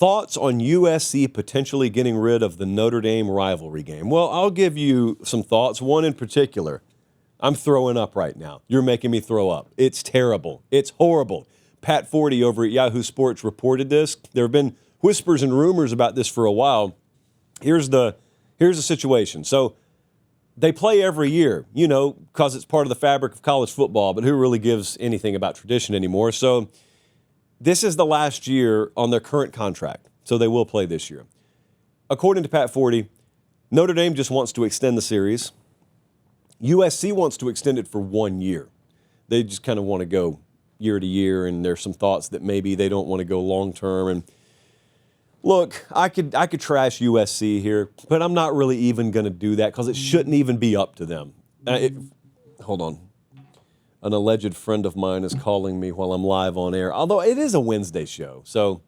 Thoughts on USC potentially getting rid of the Notre Dame rivalry game? Well, I'll give you some thoughts. One in particular. I'm throwing up right now. You're making me throw up. It's terrible. It's horrible. Pat 40 over at Yahoo Sports reported this. There have been whispers and rumors about this for a while. Here's the situation. So they play every year, because it's part of the fabric of college football, but who really gives anything about tradition anymore? So this is the last year on their current contract, so they will play this year. According to Pat 40, Notre Dame just wants to extend the series. USC wants to extend it for 1 year. They just kind of want to go year to year, and there's some thoughts that maybe they don't want to go long term. And look, I could trash USC here, but I'm not really even going to do that because it shouldn't even be up to them. Hold on. An alleged friend of mine is calling me while I'm live on air, although it is a Wednesday show. So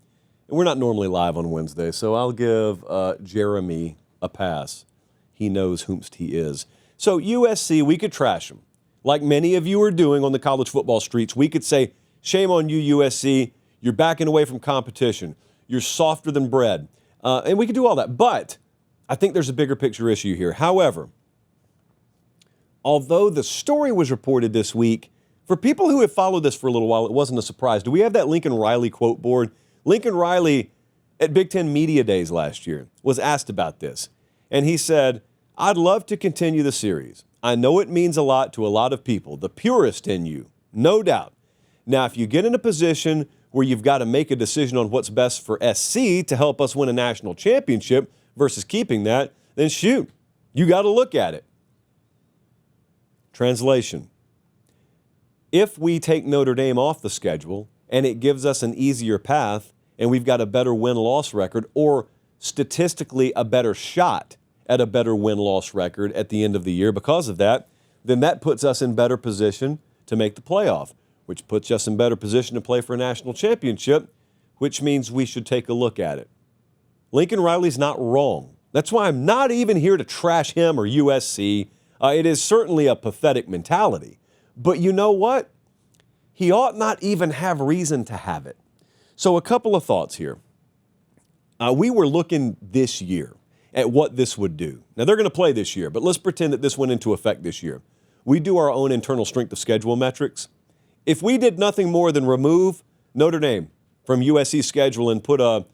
we're not normally live on Wednesday, so I'll give Jeremy a pass. He knows whomst he is. So USC, we could trash them. Like many of you are doing on the college football streets, we could say, shame on you, USC. You're backing away from competition. You're softer than bread. And we could do all that. But I think there's a bigger picture issue here. However, although the story was reported this week, for people who have followed this for a little while, it wasn't a surprise. Do we have that Lincoln Riley quote board? Lincoln Riley at Big Ten Media Days last year was asked about this. And he said, I'd love to continue the series. I know it means a lot to a lot of people, the purist in you, no doubt. Now, if you get in a position where you've got to make a decision on what's best for SC to help us win a national championship versus keeping that, then shoot, you got to look at it. Translation. If we take Notre Dame off the schedule and it gives us an easier path and we've got a better win-loss record or statistically a better shot at a better win-loss record at the end of the year because of that, then that puts us in better position to make the playoff, which puts us in better position to play for a national championship, which means we should take a look at it. Lincoln Riley's not wrong. That's why I'm not even here to trash him or USC. It is certainly a pathetic mentality. But you know what? He ought not even have reason to have it. So a couple of thoughts here. We were looking this year at what this would do. Now, they're going to play this year, but let's pretend that this went into effect this year. We do our own internal strength of schedule metrics. If we did nothing more than remove Notre Dame from USC's schedule and put a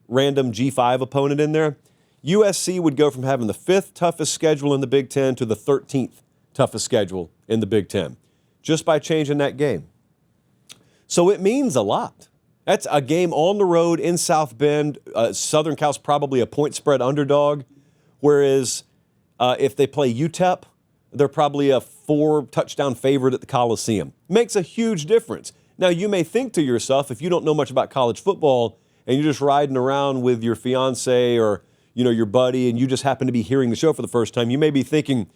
random G5 opponent in there, USC would go from having the 5th toughest schedule in the Big Ten to the 13th toughest schedule in the Big Ten, just by changing that game. So it means a lot. That's a game on the road in South Bend. Southern Cal's probably a point spread underdog, whereas if they play UTEP, they're probably a 4-touchdown favorite at the Coliseum. Makes a huge difference. Now, you may think to yourself, if you don't know much about college football and you're just riding around with your fiance or your buddy and you just happen to be hearing the show for the first time, you may be thinking,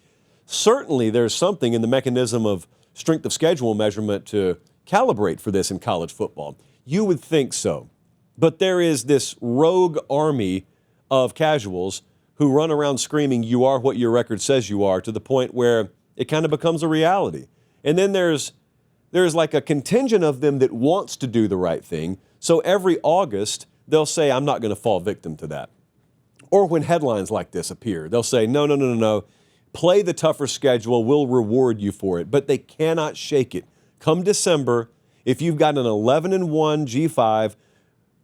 certainly there's something in the mechanism of strength of schedule measurement to calibrate for this in college football. You would think so. But there is this rogue army of casuals who run around screaming, you are what your record says you are, to the point where it kind of becomes a reality. And then there's like a contingent of them that wants to do the right thing. So every August, they'll say, I'm not going to fall victim to that. Or when headlines like this appear, they'll say, no. Play the tougher schedule. We'll reward you for it. But they cannot shake it. Come December, if you've got an 11-1 G5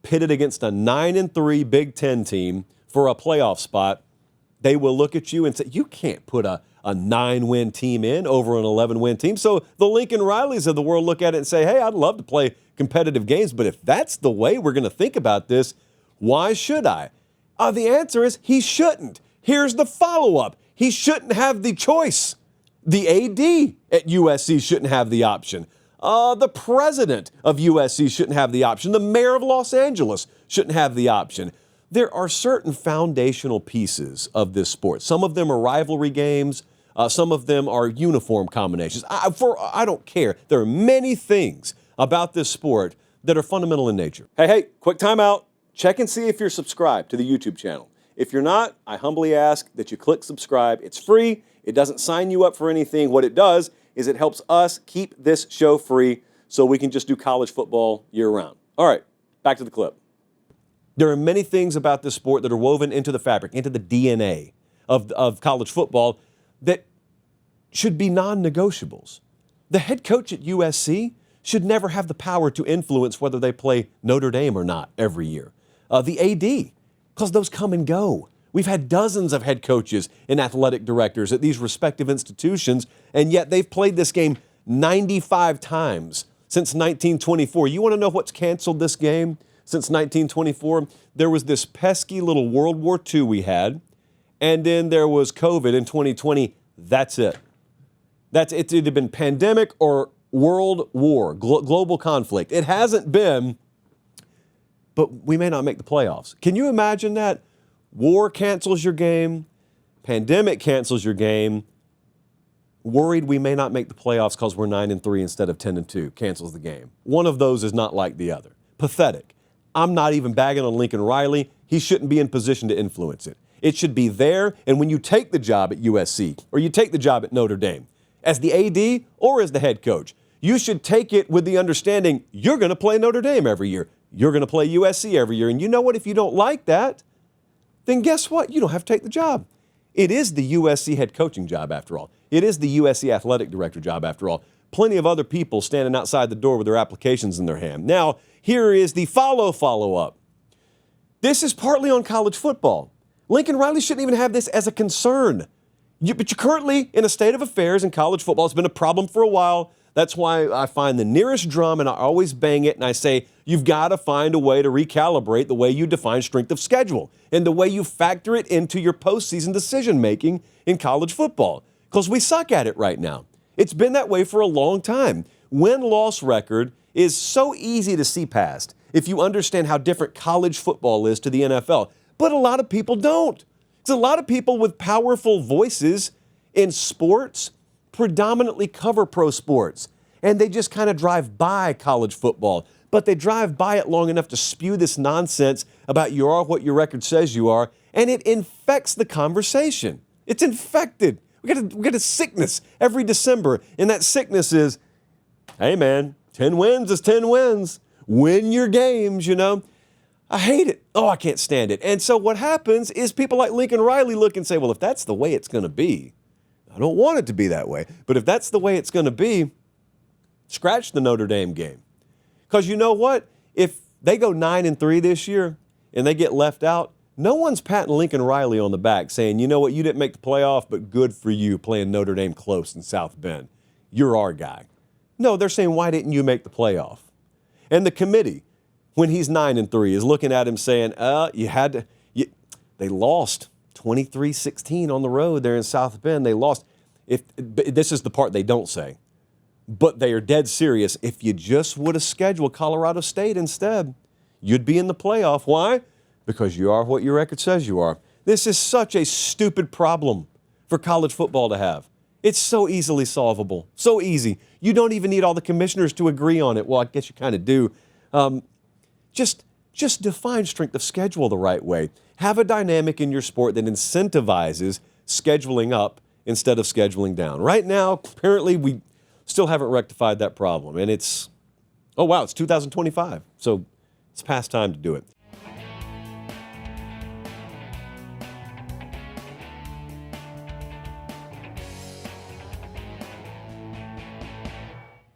pitted against a 9-3 Big Ten team for a playoff spot, they will look at you and say, you can't put a 9-win team in over an 11-win team. So the Lincoln Rileys of the world look at it and say, hey, I'd love to play competitive games, but if that's the way we're going to think about this, why should I? The answer is he shouldn't. Here's the follow-up. He shouldn't have the choice. The AD at USC shouldn't have the option. The president of USC shouldn't have the option. The mayor of Los Angeles shouldn't have the option. There are certain foundational pieces of this sport. Some of them are rivalry games. Some of them are uniform combinations. I don't care. There are many things about this sport that are fundamental in nature. Hey, quick timeout. Check and see if you're subscribed to the YouTube channel. If you're not, I humbly ask that you click subscribe. It's free. It doesn't sign you up for anything. What it does is it helps us keep this show free so we can just do college football year-round. All right, back to the clip. There are many things about this sport that are woven into the fabric, into the DNA of college football that should be non-negotiables. The head coach at USC should never have the power to influence whether they play Notre Dame or not every year. The AD, because those come and go. We've had dozens of head coaches and athletic directors at these respective institutions, and yet they've played this game 95 times since 1924. You want to know what's canceled this game since 1924? There was this pesky little World War II we had, and then there was COVID in 2020. That's it. It's either been pandemic or world war, global conflict. It hasn't been, but we may not make the playoffs. Can you imagine that? War cancels your game, pandemic cancels your game, worried we may not make the playoffs because we're 9-3 instead of 10-2, cancels the game. One of those is not like the other. Pathetic. I'm not even bagging on Lincoln Riley. He shouldn't be in position to influence it. It should be there, and when you take the job at USC or you take the job at Notre Dame, as the AD or as the head coach, you should take it with the understanding you're going to play Notre Dame every year. You're going to play USC every year. And you know what? If you don't like that, then guess what? You don't have to take the job. It is the USC head coaching job, after all. It is the USC athletic director job, after all. Plenty of other people standing outside the door with their applications in their hand. Now, here is the follow-up. This is partly on college football. Lincoln Riley shouldn't even have this as a concern. But you're currently in a state of affairs in college football. It's been a problem for a while. That's why I find the nearest drum and I always bang it and I say, you've got to find a way to recalibrate the way you define strength of schedule and the way you factor it into your postseason decision-making in college football. Because we suck at it right now. It's been that way for a long time. Win-loss record is so easy to see past if you understand how different college football is to the NFL. But a lot of people don't. Because a lot of people with powerful voices in sports predominantly cover pro sports, and they just kind of drive by college football. But they drive by it long enough to spew this nonsense about you are what your record says you are, and it infects the conversation. It's infected. We get a sickness every December, and that sickness is, hey man, 10 wins is 10 wins. Win your games, you know. I hate it. Oh, I can't stand it. And so what happens is people like Lincoln Riley look and say, well, if that's the way it's going to be, I don't want it to be that way, but if that's the way it's going to be, scratch the Notre Dame game. Because you know what? If they go 9-3 this year and they get left out, no one's patting Lincoln Riley on the back saying, you know what, you didn't make the playoff, but good for you playing Notre Dame close in South Bend. You're our guy. No, they're saying, why didn't you make the playoff? And the committee, when he's 9-3, is looking at him saying, they lost 23-16 on the road there in South Bend. They lost. This is the part they don't say, but they are dead serious. If you just would have scheduled Colorado State instead, you'd be in the playoff. Why? Because you are what your record says you are. This is such a stupid problem for college football to have. It's so easily solvable, so easy. You don't even need all the commissioners to agree on it. Well, I guess you kind of do. Just define strength of schedule the right way. Have a dynamic in your sport that incentivizes scheduling up instead of scheduling down. Right now, apparently, we still haven't rectified that problem. And it's 2025. So it's past time to do it.